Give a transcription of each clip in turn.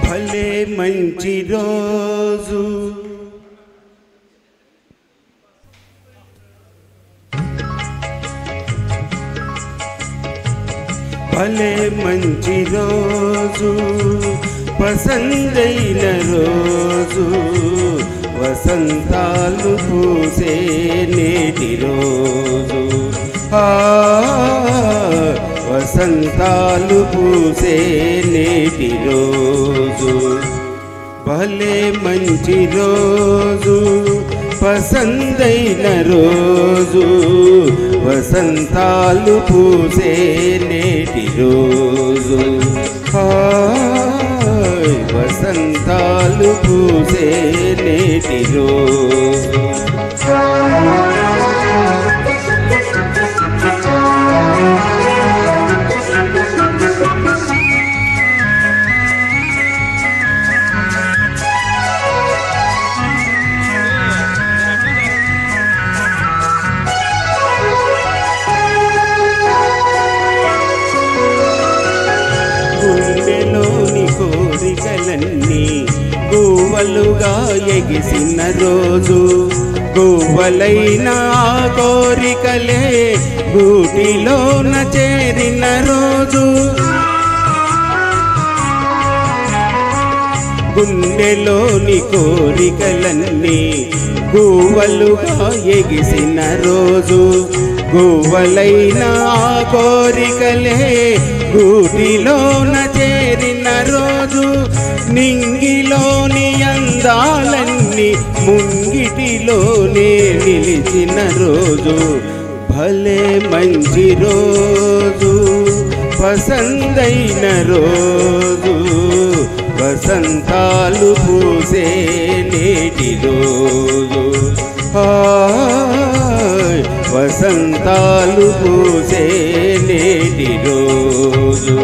భలే మంచి రోజు భలే మంచి రోజు పసందైన రోజు వసంతాలు పూసే నేటి రోజు వసంతాలు పూసే నేటి రోజు భలే మంచి రోజు పసందైన రోజు వసంతాలు పూసే నేటి రోజు వసంతాలు పూసే నేటి రోజు గుండెలోని కోరికలన్నీ గువ్వలుగా ఎగిసిన రోజు గువ్వలైన కోరికలే గూటిలోన చేరిన రోజు గుండెలోని కోరికలన్నీ గువ్వలుగా ఎగిసిన రోజు గువ్వలైన కోరికలే గూటిలోన చేరిన రోజు నింగిలోని అందాలన్నీ ముంగిటిలోనే నిలిచిన రోజు భలే మంచి రోజు పసందైన రోజు వసంతాలు పూసే నేటి రోజు వసంతాలు పూసే నేటి రోజు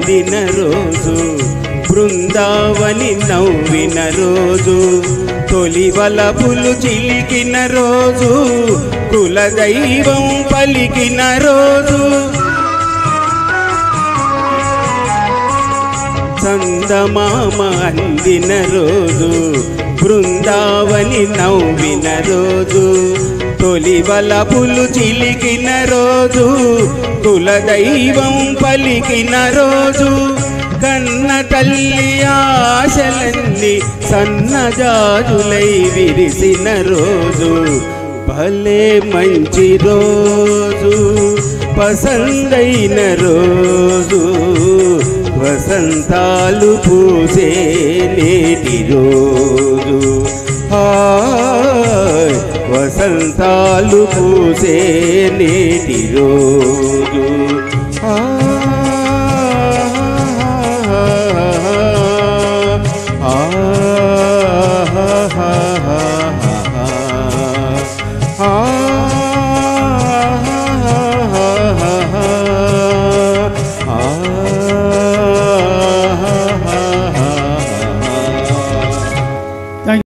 అందిన రోజు బృందావని నవ్విన రోజు తొలి వలపులు చిలికిన రోజు కులదైవం పలికిన రోజు చందమామ అందిన రోజు బృందావని నవ్విన రోజు తొలి వలపులు చిలికిన రోజు కులదైవం పలికిన రోజు కన్న తల్లి ఆశలన్నీ సన్నజాజులై విరిసిన రోజు భలే మంచి రోజు పసందైన రోజు వసంతాలు పూసే నేటి రోజు వసంతాలు పూసే నేటి రోజు